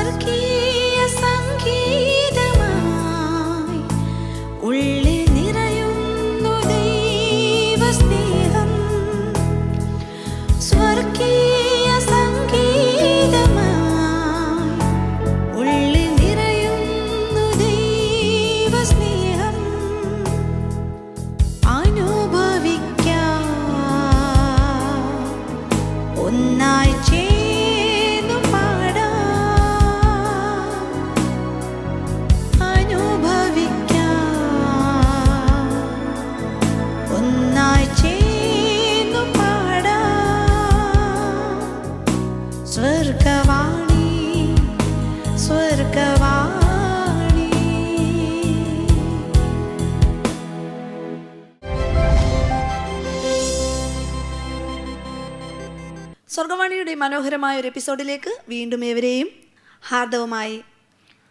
സ്വർഗീയ സംഗീതമായി ഉള്ളിൽ നിറയുന്നു ദൈവസ്നേഹം. സ്വർഗീയ സംഗീതമായി ഉള്ളിൽ നിറയുന്നു ദൈവസ്നേഹം. അനുഭവിക്കാം ഒന്നായി ചേർന്നു പാടാം. അനുഭവിക്കാം ഒന്നായി ചേർന്നു പാടാം. സ്വർഗവാണി സ്വർഗവാണി. സ്വർഗവാണിയുടെ മനോഹരമായ ഒരു എപ്പിസോഡിലേക്ക് വീണ്ടും ഏവരെയും ഹാർദവമായി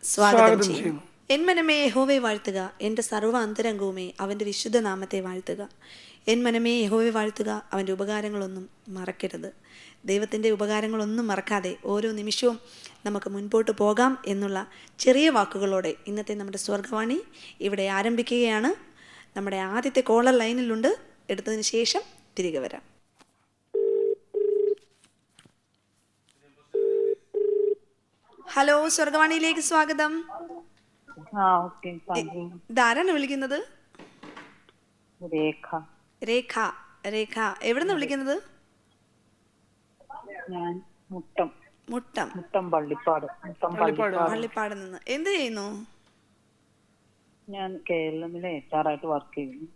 സ്വാഗതം ചെയ്യുന്നു. എൻ മനമേ യഹോവയെ വാഴ്ത്തുക, എൻ്റെ സർവ്വ അന്തരംഗവുമേ അവൻ്റെ വിശുദ്ധ നാമത്തെ വാഴ്ത്തുക. എൻ മനമേ യഹോവയെ വാഴ്ത്തുക, അവൻ്റെ ഉപകാരങ്ങളൊന്നും മറക്കരുത്. ദൈവത്തിൻ്റെ ഉപകാരങ്ങളൊന്നും മറക്കാതെ ഓരോ നിമിഷവും നമുക്ക് മുൻപോട്ട് പോകാം എന്നുള്ള ചെറിയ വാക്കുകളോടെ ഇന്നത്തെ നമ്മുടെ സ്വർഗവാണി ഇവിടെ ആരംഭിക്കുകയാണ്. നമ്മുടെ ആദ്യത്തെ കോളർ ലൈനിലുണ്ട്. എടുത്തതിന് ശേഷം തിരികെ വരാം. ഹലോ, സ്വർഗവാണിയിലേക്ക് സ്വാഗതം. ഇതാരാണ് വിളിക്കുന്നത്? രേഖ. രേഖ. രേഖ എവിടുന്ന് വിളിക്കുന്നത്? ഞാൻ മുട്ടം പള്ളിപ്പാട് നിന്ന്. എന്ത് ചെയ്യുന്നു? ഞാൻ കേരളത്തിലെ HR ആയിട്ട് വർക്ക് ചെയ്യുന്നു.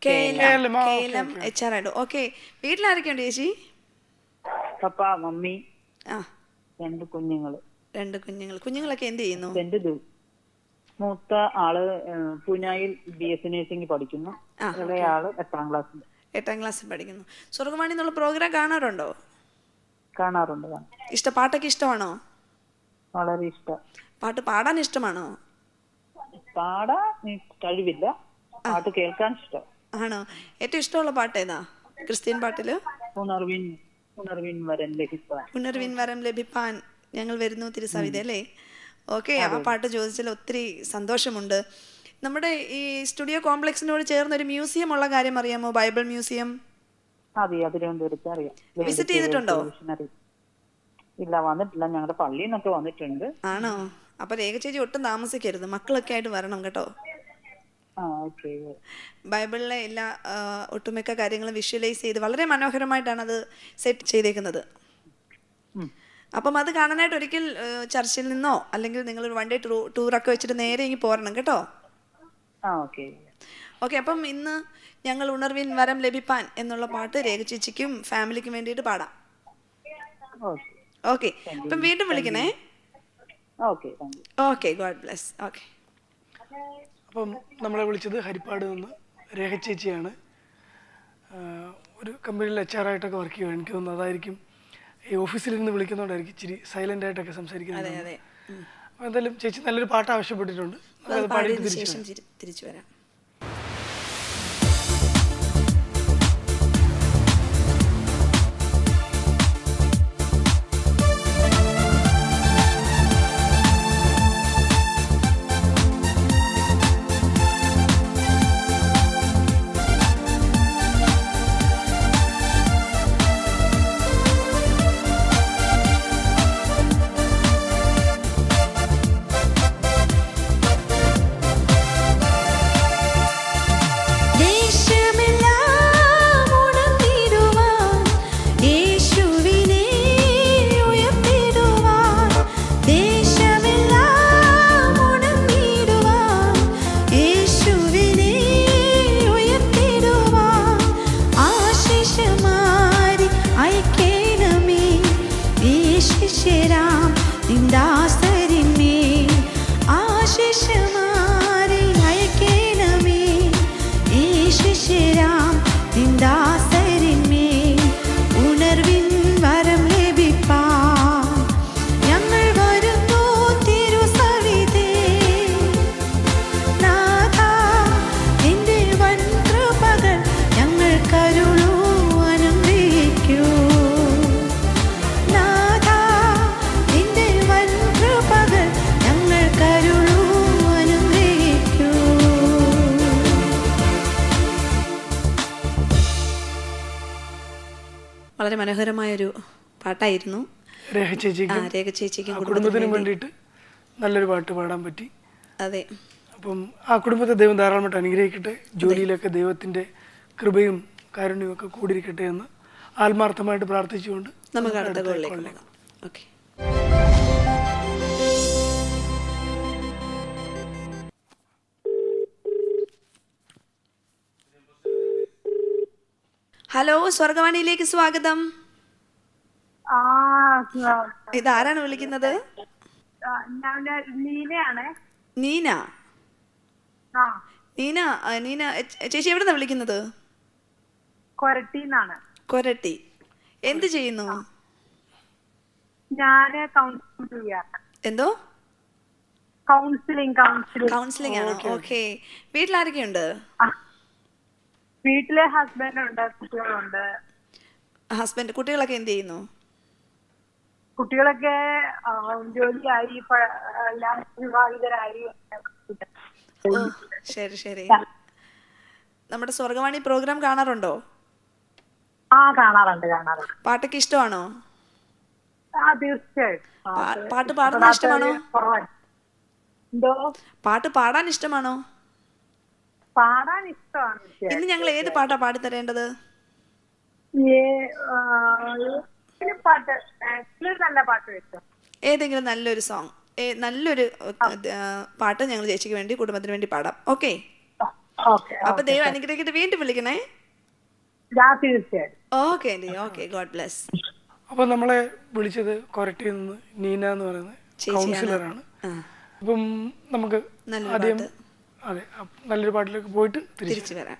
കേരളം HR ആയിട്ട്. ഓക്കെ. വീട്ടിലാരൊക്കെയുണ്ട് ചേച്ചി? പപ്പ, മമ്മി, രണ്ട് കുഞ്ഞുങ്ങള്. കുഞ്ഞുങ്ങളൊക്കെ എന്ത് ചെയ്യുന്നു? മൂത്ത ആള് പൂനായിൽ BS നഴ്സിംഗ് പഠിക്കുന്നു. ഇളയാള് 8ാം ക്ലാസ്സിൽ പഠിക്കുന്നു. സ്വർഗവാണി എന്നുള്ള പ്രോഗ്രാം കാണാറുണ്ടോ? കാണാറുണ്ട്. പാട്ടൊക്കെ ഇഷ്ടമാണോ? വളരെ ഇഷ്ടം. പാട്ട് പാടാൻ ഇഷ്ടമാണോ? പാടാൻ കഴിവില്ല, പാട്ട് കേൾക്കാൻ ഇഷ്ടം. ആണോ? ഏറ്റവും ഇഷ്ടമുള്ള പാട്ട് ഏതാ? ക്രിസ്ത്യൻ പാട്ടില് പുനർവിൻ വരം ലഭിപ്പാൻ ഞങ്ങൾ വരുന്നു തിരുസവിധ അല്ലേ? ഓക്കെ. ആ പാട്ട് ചോദിച്ചാൽ ഒത്തിരി സന്തോഷമുണ്ട്. നമ്മുടെ ഈ സ്റ്റുഡിയോ കോംപ്ലക്സിനോട് ചേർന്ന് ഒരു മ്യൂസിയം ഉള്ള കാര്യം അറിയാമോ? Bible museum. വിസിറ്റ് ചെയ്തിട്ടുണ്ടോ? ഇല്ല, വന്നിട്ടില്ല. ഞങ്ങളുടെ പള്ളിയിൽ നിന്നൊക്കെ വന്നിട്ടുണ്ട്. ആണോ? അപ്പൊ രേഖ ചേച്ചി ഒട്ടും താമസിക്കരുത്, മക്കളൊക്കെ ആയിട്ട് വരണം കേട്ടോ. ബൈബിളിലെ എല്ലാ ഒട്ടുമിക്ക കാര്യങ്ങളും വിഷ്വലൈസ് ചെയ്ത് വളരെ മനോഹരമായിട്ടാണ് അത് സെറ്റ് ചെയ്തേക്കുന്നത്. അപ്പം അത് കാണാനായിട്ട് ഒരിക്കൽ ചർച്ചിൽ നിന്നോ അല്ലെങ്കിൽ നിങ്ങളൊരു 1 ഡേ ടൂറൊക്കെ വെച്ചിട്ട് നേരെ ഇങ്ങ് പോരണം കേട്ടോ. ഓക്കെ. അപ്പം ഇന്ന് ഞങ്ങൾ ഉണർവിൻ വരം ലഭിപ്പാൻ എന്നുള്ള പാട്ട് രേഖ ചേച്ചിക്കും ഫാമിലിക്കും വേണ്ടിയിട്ട് പാടാം. ഓക്കെ. അപ്പം വീണ്ടും വിളിക്കണേ. ഓക്കെ. God bless. ഓക്കെ. അപ്പം നമ്മളെ വിളിച്ചത് ഹരിപ്പാട് നിന്ന് രേഖ ചേച്ചിയാണ്. ഒരു കമ്പനിയിൽ HR ആയിട്ടൊക്കെ വർക്ക് ചെയ്യുക. എനിക്ക് തോന്നുന്നു അതായിരിക്കും ഈ ഓഫീസിലിരുന്ന് വിളിക്കുന്നതുകൊണ്ടായിരിക്കും ഇച്ചിരി സൈലന്റ് ആയിട്ടൊക്കെ സംസാരിക്കുന്നത്. അപ്പോൾ എന്തായാലും ചേച്ചി നല്ലൊരു പാട്ട് ആവശ്യപ്പെട്ടിട്ടുണ്ട്. തിരിച്ചു വരാം. വളരെ മനോഹരമായൊരു പാട്ടായിരുന്നു. രേഖ ചേച്ചിക്കും രേഖ ചേച്ചിക്കും കുടുംബത്തിനും വേണ്ടിയിട്ട് നല്ലൊരു പാട്ട് പാടാൻ പറ്റി. അതെ. അപ്പം ആ കുടുംബത്തെ ദൈവം ധാരാളമായിട്ട് അനുഗ്രഹിക്കട്ടെ. ജോലിയിലൊക്കെ ദൈവത്തിൻ്റെ കൃപയും കാരുണ്യവും ഒക്കെ കൂടിയിരിക്കട്ടെ എന്ന് ആത്മാർത്ഥമായിട്ട് പ്രാർത്ഥിച്ചുകൊണ്ട് നമുക്ക് അടുത്ത കോളിലേക്ക് പോകാം. ഓക്കെ. ഹലോ, സ്വർഗവാണിയിലേക്ക് സ്വാഗതം. ഇതാരാണ് വിളിക്കുന്നത്? നീനയാണ്. നീന. നീന നീന ചേച്ചി എവിടുന്നാ വിളിക്കുന്നത്? കൊരട്ടിന്നാണ്. കൊരട്ടി. എന്ത് ചെയ്യുന്നു? ഞാന് കൗൺസിലിംഗ് ചെയ്യാറ്. എന്തോ? കൗൺസിലിംഗ് ആണോ? ഓക്കെ. വീട്ടിലാരൊക്കെയുണ്ട്? വീട്ടിലെ ഹസ്ബൻഡ് ഉണ്ട്, കുട്ടികളുണ്ട്. ഹസ്ബൻഡ്. കുട്ടികളൊക്കെ എന്ത് ചെയ്യുന്നു? കുട്ടികളൊക്കെ ജോലിയായി, എല്ലാം വിവാഹിതരായി. ശരി ശരി. നമ്മുടെ സ്വർഗവാണി പ്രോഗ്രാം കാണാറുണ്ടോ? കാണാറുണ്ട്. പാട്ടൊക്കെ ഇഷ്ടമാണോ? തീർച്ചയായും. പാട്ട് പാടുന്നത് ഇഷ്ടമാണോ? എന്തോ? പാട്ട് പാടാൻ ഇഷ്ടമാണോ? പാടാൻ ഇഷ്ടമാണ്. ഇന്ന് ഞങ്ങൾ ഏത് പാട്ടാ പാടിത്തരേണ്ടത്? പാട്ട്, നല്ല പാട്ട് വെച്ചോ. ഏതെങ്കിലും നല്ലൊരു സോങ്, നല്ലൊരു പാട്ട് ഞങ്ങൾ ചേച്ചിക്ക് വേണ്ടി, കുടുംബത്തിന് വേണ്ടി പാടാം. ഓക്കെ. അപ്പൊ ദൈവം അനുഗ്രഹിക്കട്ടെ. വീണ്ടും വിളിക്കണേ. Okay aunty. Okay. God bless. അപ്പൊ നമ്മളെ വിളിച്ചത് കൊരട്ടിയിൽ നിന്ന് നീന എന്ന് പറയുന്ന കൗൺസിലറാണ്. അപ്പം നമുക്ക് ആദ്യം നല്ലൊരു പാട്ടിലേക്ക് പോയിട്ട് തിരിച്ചു വരാം.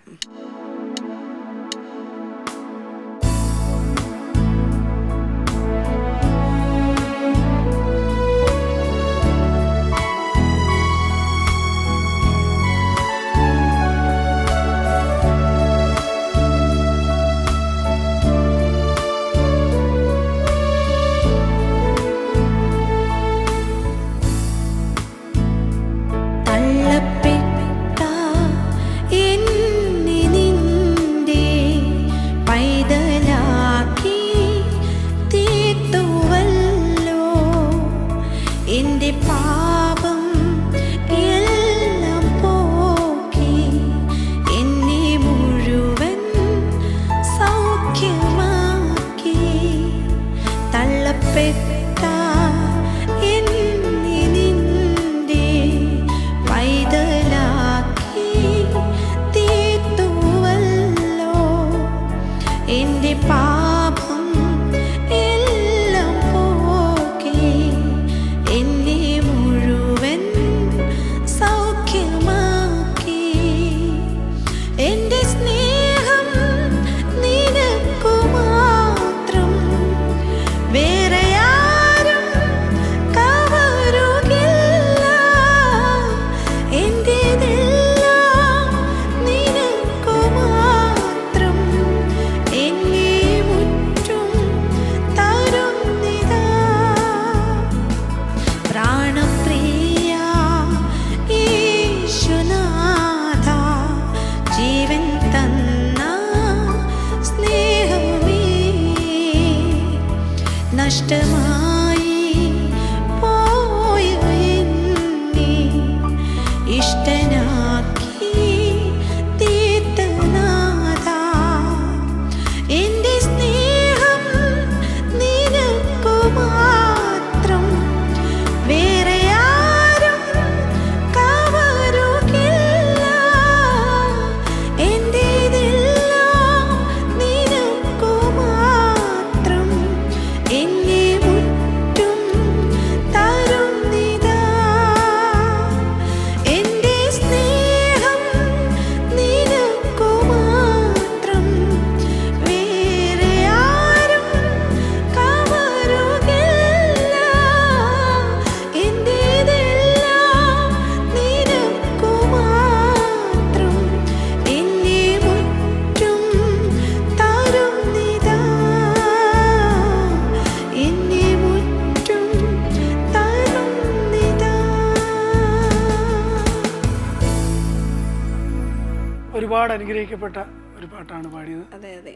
ഒരുപാട് അനുഗ്രഹിക്കപ്പെട്ട ഒരു പാട്ടാണ് പാടിയത്. അതെ അതെ.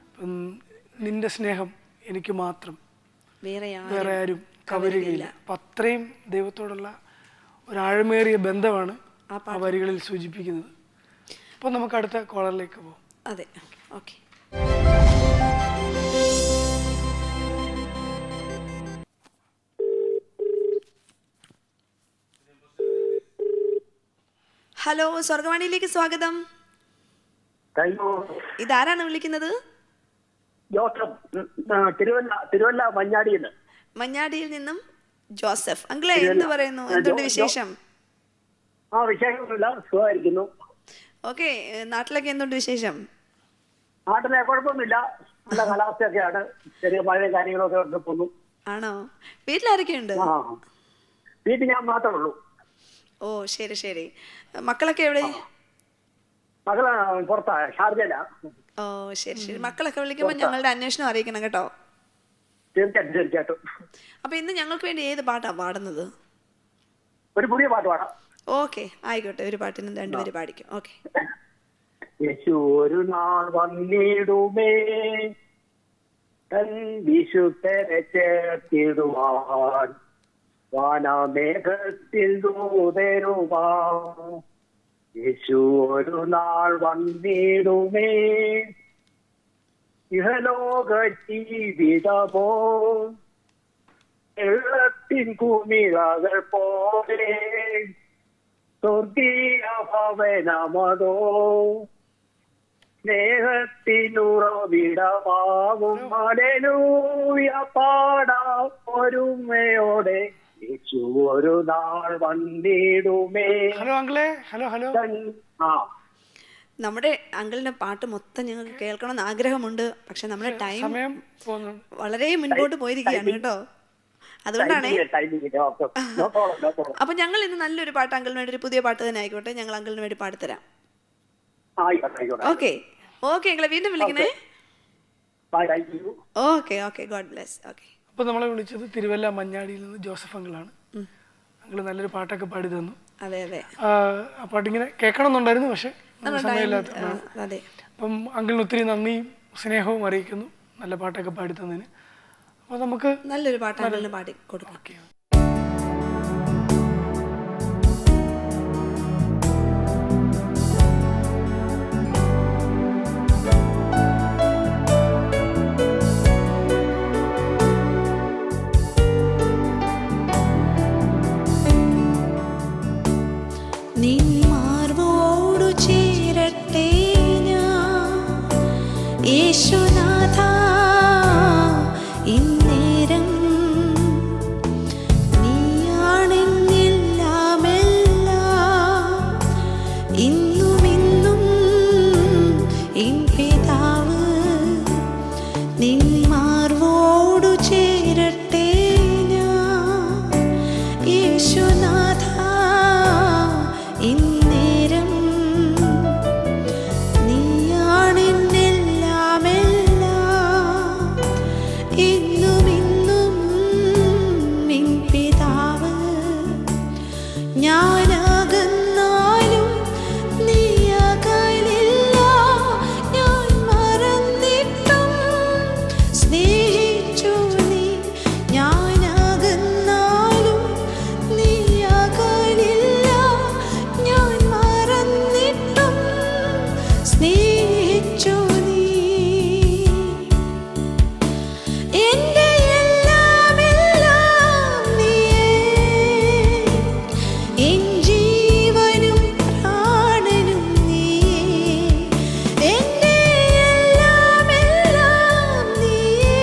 അപ്പം നിന്റെ സ്നേഹം എനിക്ക് മാത്രം, വേറെ വേറെ ആരും കവരുകയില്ല. അപ്പം അത്രയും ദൈവത്തോടുള്ള ഒരു ആഴമേറിയ ബന്ധമാണ് ആ വരികളിൽ സൂചിപ്പിക്കുന്നത്. അപ്പോൾ നമുക്ക് അടുത്ത കോളറിലേക്ക് പോകാം. അതെ, ഓക്കെ. ഹലോ, സ്വർഗവാണിയിലേക്ക് സ്വാഗതം. ഹലോ, ഇതാരാണ് വിളിക്കുന്നത്? ജോസഫ്, തിരുവല്ല മഞ്ഞാടിയിൽ. മഞ്ഞാടിയിൽ നിന്നും ജോസഫ്. അങ്കിളെ, എന്ത് പറയുന്നു? എന്തുണ്ട് വിശേഷം? വിശേഷമൊന്നുമില്ല, സുഖമായിരിക്കുന്നു. ഓക്കെ, നാട്ടിലൊക്കെ എന്തുണ്ട് വിശേഷം? നാട്ടിലെ കുഴപ്പമൊന്നുമില്ല, നല്ല കാലാവസ്ഥയൊക്കെയാണ്. ചെറിയ മഴയും കാര്യങ്ങളൊക്കെ ഉണ്ട് പോന്നു. ആണോ? വീട്ടിലാരൊക്കെയുണ്ട്? വീട്ടിൽ ഞാൻ മാത്രമേ ഉള്ളൂ. ഓ, ശരി ശരി. മക്കളൊക്കെ എവിടെ? മകള് പുറത്താ, ഷാർജയില. ഓ, ശരി ശരി. മക്കളൊക്കെ വിളിക്കുമ്പോൾ ഞങ്ങളുടെ അന്വേഷണം അറിയിക്കണം കേട്ടോ. തീർച്ചയായിട്ടും. അപ്പൊ ഇന്ന് ഞങ്ങൾക്ക് വേണ്ടി ഏത് പാട്ടാ പാടുന്നത്? ഒരു പുതിയ പാട്ട് പാടാം. ഓക്കെ, ആയിക്കോട്ടെ. ഒരു പാട്ടിന് രണ്ടുപേര് പാടിക്കും. ഓക്കെ. യേശു ഒരു നാൾ വന്നിടുമേ, തൻ വിശുദ്ധരെ ചേർത്തിടുവാൻ, വാനമേഘത്തിൽ ദൂതരുവാൻ. യേശു ഒരു നാൾ വന്നിടുമേ, ഇഹലോക ജീവിതമോ വെള്ളത്തിൻ കുമിളകൾ പോലെ, സ്വർഗീയ ഭവനമതോ സ്നേഹത്തിനുറവിടമാകും. ഹല്ലേലൂയ പാടാം ഒരുമയോടെ, യേശു ഒരു നാൾ വന്നിടുമേ. ഹലോ അങ്കിളെ. Hello hello. നമ്മുടെ അങ്കിളിന്റെ പാട്ട് മൊത്തം ഞങ്ങൾക്ക് കേൾക്കണമെന്ന് ആഗ്രഹമുണ്ട്. പക്ഷെ നമ്മുടെ ടൈം സമയം പോകുന്നുണ്ട്. വളരെ മുൻപോട്ട് പോയിരിക്കുകയാണ് കേട്ടോ. അതുകൊണ്ടാണ്. അപ്പൊ ഞങ്ങൾ ഇന്ന് നല്ലൊരു പാട്ട് അങ്കിളിന് വേണ്ടി, ഒരു പുതിയ പാട്ട് തന്നെ ആയിക്കോട്ടെ, ഞങ്ങൾ അങ്കിളിന് വേണ്ടി പാടിത്തരാം. ഓക്കെ ഓക്കെ അങ്കിളെ, വീണ്ടും വിളിക്കണേ. Okay okay, god bless. Okay. അപ്പോൾ നമ്മളെ വിളിച്ചത് തിരുവല്ല മഞ്ഞാടിയിൽ നിന്ന് ജോസഫ് അങ്കിളാണ്. അങ്കിൾ നല്ലൊരു പാട്ടൊക്കെ പാടി തന്നു. അതെ അതെ. ആ പാട്ടിങ്ങനെ കേൾക്കണമെന്നുണ്ടായിരുന്നു, പക്ഷെ സമയമില്ലാത്ത. അതെ. അപ്പം അങ്കിളിന് ഒത്തിരി നന്ദിയും സ്നേഹവും അറിയിക്കുന്നു നല്ല പാട്ടൊക്കെ പാടി തന്നതിന്. അപ്പോൾ നമുക്ക് നല്ലൊരു പാട്ട് അങ്കിളിന് പാടി കൊടുക്കാം. ഓക്കെ. നിന്മാർവോടു ചേരട്ടെ ഞാൻ യേശുനാഥ, ഇന്നേരം നീയാണെന്നെല്ലാമെല്ലാം, ഇന്നുമിന്നും എൻ പിതാവ്. നിന്മാർവോടു ചേരട്ടെ ഞാൻ യേശുനാഥ, ഇന്നേരം നീയാണെന്നെല്ലാമെല്ലാം, ഇന്നുമിന്നും എൻ പിതാവ്. ഞാനകന്നാലും നീ അകലില്ല, ഞാൻ മറന്നിട്ടും സ്നേഹിച്ചു നീ. ഞാനകന്നാലും നീ അകലില്ല, ഞാൻ മറന്നിട്ടും സ്നേഹിച്ചു നീ. എന്റെ എല്ലാമെല്ലാം നീയേ, എൻ ജീവനും പ്രാണനും നീയേ. എന്റെ എല്ലാമെല്ലാം നീയേ,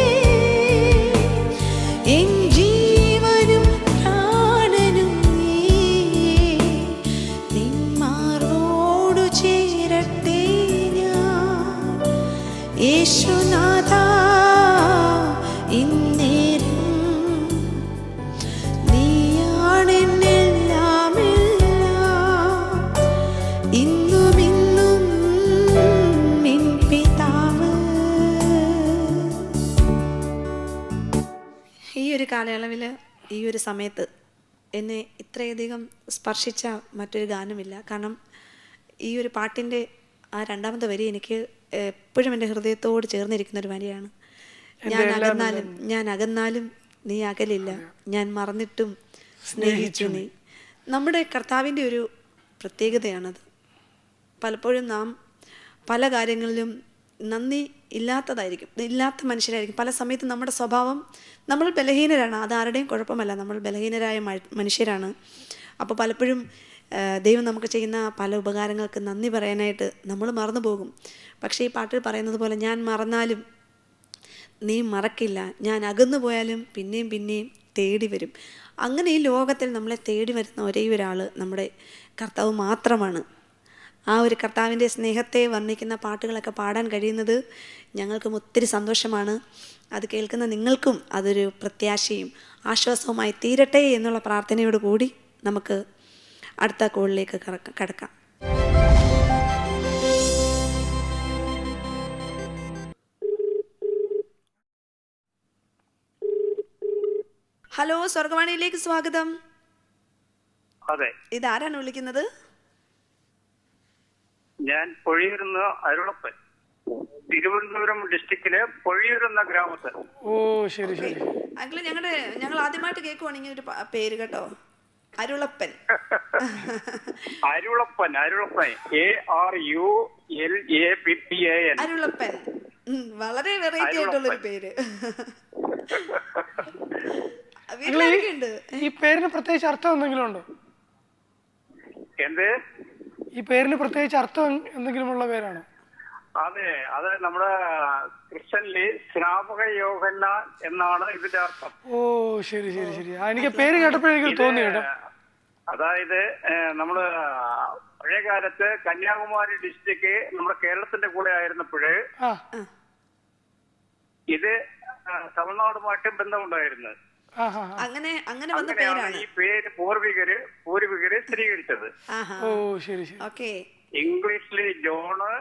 എൻ ജീവനും പ്രാണനും നീയേ. നിന്മാർവോടു ചേരട്ടെ ഞാൻ യേശുനാഥ, ഇന്നേരം നീയാണെന്നെല്ലാമെല്ലാം, ഇന്നുമിന്നും എൻ പിതാവ്. ഈ ഒരു കാലയളവിൽ, ഈ ഒരു സമയത്ത് എന്നെ ഇത്രയധികം സ്പർശിച്ച മറ്റൊരു ഗാനമില്ല. കാരണം ഈ ഒരു പാട്ടിൻ്റെ ആ രണ്ടാമത്തെ വരി എനിക്ക് എപ്പോഴും എൻ്റെ ഹൃദയത്തോട് ചേർന്നിരിക്കുന്ന ഒരു വരിയാണ്. ഞാൻ അകന്നാലും നീ അകലില്ല, ഞാൻ മറന്നിട്ടും സ്നേഹിച്ചു നീ. നമ്മുടെ കർത്താവിൻ്റെ ഒരു പ്രത്യേകതയാണത്. പലപ്പോഴും നാം പല കാര്യങ്ങളിലും നന്ദി ഇല്ലാത്ത മനുഷ്യരായിരിക്കും. പല സമയത്തും നമ്മുടെ സ്വഭാവം, നമ്മൾ ബലഹീനരാണ്, അതാരുടെയും കുഴപ്പമല്ല, നമ്മൾ ബലഹീനരായ മനുഷ്യരാണ്. അപ്പോൾ പലപ്പോഴും ദൈവം നമുക്ക് ചെയ്യുന്ന പല ഉപകാരങ്ങൾക്ക് നന്ദി പറയാനായിട്ട് നമ്മൾ മറന്നു പോകും. പക്ഷേ ഈ പാട്ടിൽ പറയുന്നത് പോലെ, ഞാൻ മറന്നാലും നീ മറക്കില്ല, ഞാൻ അകന്നു പോയാലും പിന്നെയും പിന്നെയും തേടി വരും. അങ്ങനെ ഈ ലോകത്തിൽ നമ്മളെ തേടി വരുന്ന ഒരേ ഒരാൾ നമ്മുടെ കർത്താവ് മാത്രമാണ്. ആ ഒരു കർത്താവിൻ്റെ സ്നേഹത്തെ വർണ്ണിക്കുന്ന പാട്ടുകളൊക്കെ പാടാൻ കഴിയുന്നത് ഞങ്ങൾക്കും ഒത്തിരി സന്തോഷമാണ്. അത് കേൾക്കുന്ന നിങ്ങൾക്കും അതൊരു പ്രത്യാശയും ആശ്വാസവുമായി തീരട്ടെ എന്നുള്ള പ്രാർത്ഥനയോട് കൂടി നമുക്ക് അടുത്ത കോളിലേക്ക് കടക്കാം. ഹലോ, സ്വർഗവാണിയിലേക്ക് സ്വാഗതം. അതെ, ഇതാരാണ് വിളിക്കുന്നത്? ഞാൻ പൊഴിയൂരുന്ന അരുളപ്പൻ, തിരുവനന്തപുരം ഡിസ്ട്രിക്റ്റിലെ പൊഴിയൂരുന്ന ഗ്രാമത്തിൽ. ഓ ശരി ശരി. അങ്കിള്, ഞങ്ങൾ ആദ്യമായിട്ട് കേൾക്കുവാണ് ഇങ്ങനെ ഒരു പേര് കേട്ടോ, അരുളപ്പൻ. അരുളപ്പൻ ARULAPPAN. അരുളപ്പൻ, വളരെ വെറൈറ്റി ആയിട്ടുള്ളൊരു പേര്. വീട്ടിലാരൊക്കെയുണ്ട്? ഈ പേരിന് പ്രത്യേകിച്ച് അർത്ഥം എന്തെങ്കിലും ഉണ്ടോ? എന്ത്? ഈ പേരിന് പ്രത്യേകിച്ച് അർത്ഥം എന്തെങ്കിലും ഉള്ള പേരാണോ? അതെ, അത് നമ്മുടെ ക്രിസ്ത്യനിലെ സ്നാപക യോഹന്നാൻ എന്നാണ് ഇതിന്റെ അർത്ഥം. ഓ ശരി ശരി ശരി. എനിക്ക് പേര് കേട്ടപ്പോഴെങ്കിലും തോന്നി കേട്ടോ. അതായത് നമ്മള് പഴയ കാലത്ത് കന്യാകുമാരി ഡിസ്ട്രിക്ട് നമ്മുടെ കേരളത്തിന്റെ കൂടെ ആയിരുന്നപ്പോഴ് ഇത് തമിഴ്നാടുമായിട്ട് ബന്ധമുണ്ടായിരുന്നത്. അങ്ങനെ വന്ന പേരാണ് ഈ പേര് പൂർവികര് സ്ഥിരീകരിച്ചത്. ഓ ശരി ശരി. ഓക്കേ. ഇംഗ്ലീഷില് ജോണ്,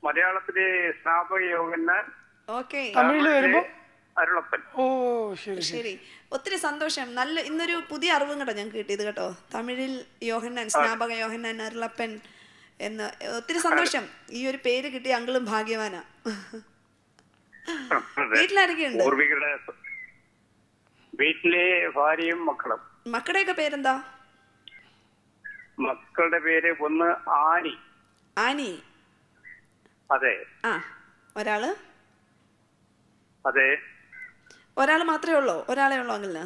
മലയാളത്തില് സ്നാപക യോഹന്നാൻ, തമിഴില് വരുമ്പോ അരുളപ്പൻ. ഓ ശരി ശരി. ഒത്തിരി സന്തോഷം. ഇന്നൊരു പുതിയ അറിവും കേട്ടോ ഞങ്ങൾക്ക് കിട്ടിയത് കേട്ടോ. തമിഴിൽ യോഹന്നാൻ, സ്നാപക യോഹന്നാൻ, അരുളപ്പൻ എന്ന്. ഒത്തിരി സന്തോഷം. ഈ ഒരു പേര് കിട്ടിയ അങ്കിളും ഭാഗ്യവാനാ. വീട്ടിലാരൊക്കെയുണ്ട്? വീട്ടിലെ ഭാര്യയും മക്കളും. മക്കളുടെയൊക്കെ പേരെന്താ? മക്കളുടെ പേര് ഒന്ന് ആനി. ആനി. അതെ. ഒരാള്? അതെ. ഒരാള് മാത്രമേ ഉള്ളൂ? ഒരാളെ ഉള്ളൂ അങ്കിളിന്?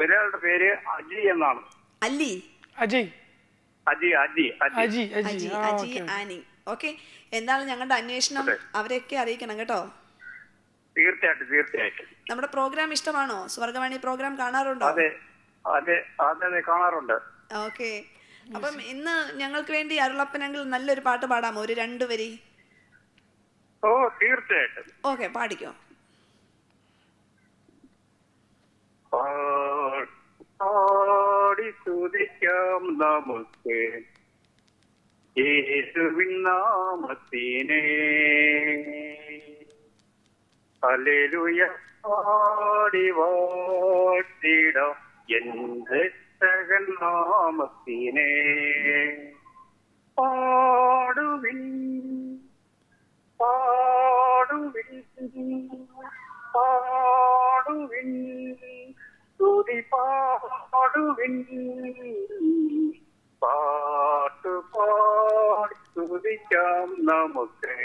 ഒരാളുടെ പേര് അജി എന്നാണ്. അല്ലി? അജയ്. അജി. ആനി. ഓക്കെ. എന്താണ് ഞങ്ങളുടെ അന്വേഷണം അവരെയൊക്കെ അറിയിക്കണം കേട്ടോ. തീർച്ചയായിട്ടും. നമ്മുടെ പ്രോഗ്രാം ഇഷ്ടമാണോ? സ്വർഗവാണി പ്രോഗ്രാം കാണാറുണ്ടോ? അതെ കാണാറുണ്ട്. ഓക്കെ. അപ്പം ഇന്ന് ഞങ്ങൾക്ക് വേണ്ടി അരുളപ്പനെങ്കിൽ നല്ലൊരു പാട്ട് പാടാമോ? ഒരു 2 വരി. ഓ തീർച്ചയായിട്ടും. ഓക്കെ, പാടിക്കോ. പാടി സ്തുതിക്കാം നമുക്ക് യേശുവിൻ നാമത്തിനെ. ഹല്ലേലൂയ പാടി വാഴ്ത്തിടാം എന്റെ നാമത്തിനെ. പാടുവിൻ സ്തുതി പാടുവിൻ, പാട്ടു പാടി സ്തുതിക്കാം നമുക്ക്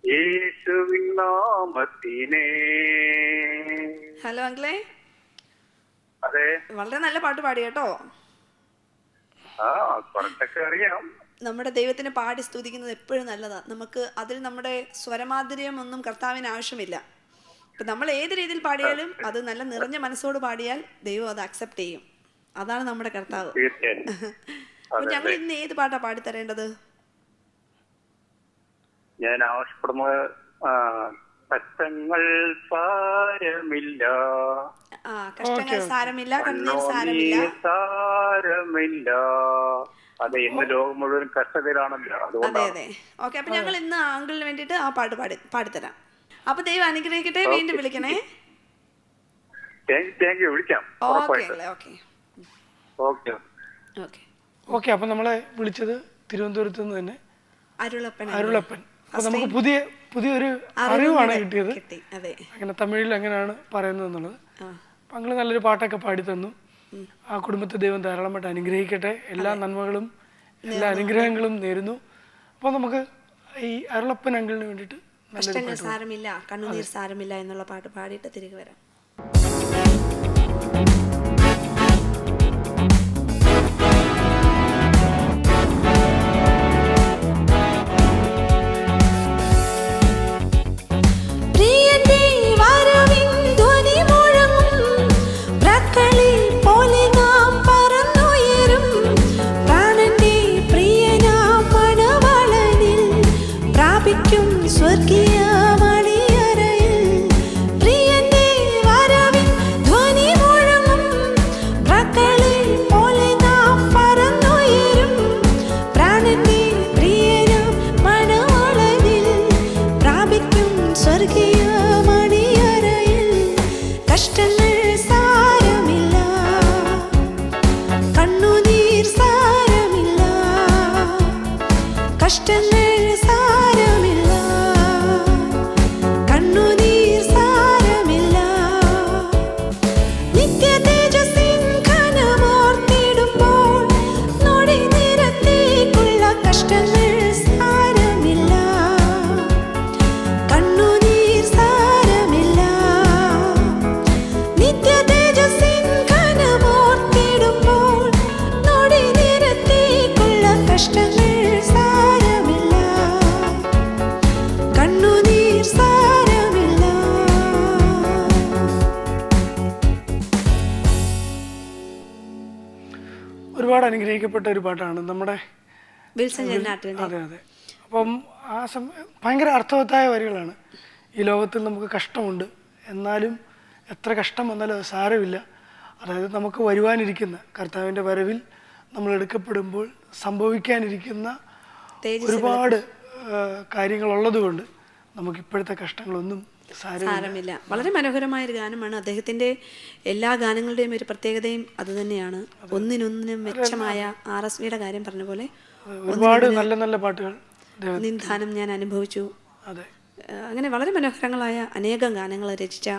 യേശുവിൻ നാമത്തിനെ. ഹലോ അങ്കിളെ. അതെ, വളരെ നല്ല പാട്ട് പാടി കേട്ടോ. കുറച്ചൊക്കെ അറിയാം. നമ്മുടെ ദൈവത്തിനെ പാടി സ്തുതിക്കുന്നത് എപ്പോഴും നല്ലതാണ്. നമുക്ക് അതിൽ നമ്മുടെ സ്വരമാധുര്യം ഒന്നും കർത്താവിന് ആവശ്യമില്ല. ഇപ്പം നമ്മൾ ഏത് രീതിയിൽ പാടിയാലും അത് നല്ല നിറഞ്ഞ മനസ്സോട് പാടിയാൽ ദൈവം അത് അക്സെപ്റ്റ് ചെയ്യും. അതാണ് നമ്മുടെ കർത്താവ്. അപ്പൊ ഞങ്ങൾ ഇന്ന് ഏത് പാട്ടാ പാടിത്തരേണ്ടത്? ഞാൻ ആവശ്യപ്പെടുന്നത് കഷ്ടങ്ങൾ സാരമില്ല, കഷ്ടങ്ങൾ സാരമില്ല, കണ്ണീർ സാരമില്ല. അതെ, ഇന്ന് ലോകം മുഴുവൻ കഷ്ടതയിലാണല്ലോ. അതെ അതെ. ഓക്കെ. അപ്പൊ ഞങ്ങൾ ഇന്ന് ആങ്കിളിന് വേണ്ടിയിട്ട് ആ പാട്ട് പാടിത്തരാം. അപ്പൊ ദൈവം അനുഗ്രഹിക്കട്ടെ. വീണ്ടും വിളിക്കണേ. വിളിക്കാം. ഓക്കെ. അപ്പൊ നമ്മളെ വിളിച്ചത് തിരുവനന്തപുരത്ത് നിന്ന് തന്നെ അരുളപ്പൻ. അപ്പൊ നമുക്ക് പുതിയ പുതിയൊരു അറിവാണ് കിട്ടിയത്. കിട്ടി. അതെ. അങ്ങനെ തമിഴിൽ എങ്ങനെയാണ് പറയുന്നത് എന്നുള്ളത്. അപ്പം അങ്ങനെ നല്ലൊരു പാട്ടൊക്കെ പാടി തന്നു. ആ കുടുംബത്തെ ദൈവം ധാരാളമായിട്ട് അനുഗ്രഹിക്കട്ടെ. എല്ലാ നന്മകളും എല്ലാ അനുഗ്രഹങ്ങളും നേരുന്നു. അപ്പോൾ നമുക്ക് ഈ അരുളപ്പൻ അങ്കിളിന് വേണ്ടിയിട്ട് കഷ്ടങ്ങൾ സാരമില്ല, കണ്ണുനീർ സാരമില്ല എന്നുള്ള പാട്ട് പാടിയിട്ട് തിരികെ വരാം. ഒരുപാട് അനുഗ്രഹിക്കപ്പെട്ട ഒരു പാട്ടാണ് നമ്മുടെ വിൽസൺ ചെന്നാട്ടിൽ. അതെ അതെ. അപ്പം ആ ഭയങ്കര അർത്ഥവത്തായ വരികളാണ്. ഈ ലോകത്തിൽ നമുക്ക് കഷ്ടമുണ്ട്, എന്നാലും എത്ര കഷ്ടം വന്നാലും അത് സാരമില്ല. അതായത് നമുക്ക് വരുവാനിരിക്കുന്ന കർത്താവിൻ്റെ വരവിൽ നമ്മൾ എടുക്കപ്പെടുമ്പോൾ സംഭവിക്കാനിരിക്കുന്ന ഒരുപാട് കാര്യങ്ങളുള്ളത് കൊണ്ട് നമുക്ക് ഇപ്പോഴത്തെ കഷ്ടങ്ങളൊന്നും സാരമില്ല. വളരെ മനോഹരമായ ഒരു ഗാനമാണ്. അദ്ദേഹത്തിന്റെ എല്ലാ ഗാനങ്ങളുടെയും ഒരു പ്രത്യേകതയും അത് തന്നെയാണ്. ഒന്നിനൊന്നിനും മെച്ചമായ RSVയുടെ കാര്യം പറഞ്ഞ പോലെ ഒരുപാട് നല്ല നല്ല പാട്ടുകൾ നിന്ദാനം ഞാൻ അനുഭവിച്ചു. അതെ, അങ്ങനെ വളരെ മനോഹരങ്ങളായ അനേകം ഗാനങ്ങൾ രചിച്ച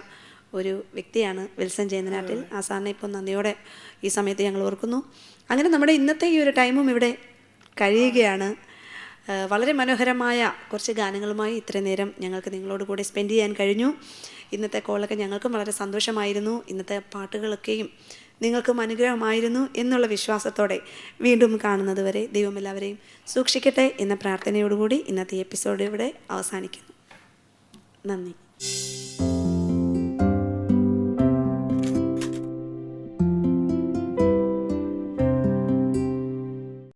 ഒരു വ്യക്തിയാണ് വിൽസൺ ചെന്നാട്ടിൽ. ആ സാറിനെ ഇപ്പോൾ നന്ദിയോടെ ഈ സമയത്ത് ഞങ്ങൾ ഓർക്കുന്നു. അങ്ങനെ നമ്മുടെ ഇന്നത്തെ ഈ ഒരു ടൈമും ഇവിടെ കഴിയുകയാണ്. വളരെ മനോഹരമായ കുറച്ച് ഗാനങ്ങളുമായി ഇത്രയും നേരം ഞങ്ങൾക്ക് നിങ്ങളോട് കൂടെ സ്പെൻഡ് ചെയ്യാൻ കഴിഞ്ഞു. ഇന്നത്തെ കോളൊക്കെ ഞങ്ങൾക്കും വളരെ സന്തോഷമായിരുന്നു. ഇന്നത്തെ പാട്ടുകളൊക്കെയും നിങ്ങൾക്കും അനുഗ്രഹമായിരുന്നു എന്നുള്ള വിശ്വാസത്തോടെ വീണ്ടും കാണുന്നത് വരെ ദൈവം എല്ലാവരെയും സൂക്ഷിക്കട്ടെ എന്ന പ്രാർത്ഥനയോടുകൂടി ഇന്നത്തെ എപ്പിസോഡ് ഇവിടെ അവസാനിക്കുന്നു. നന്ദി.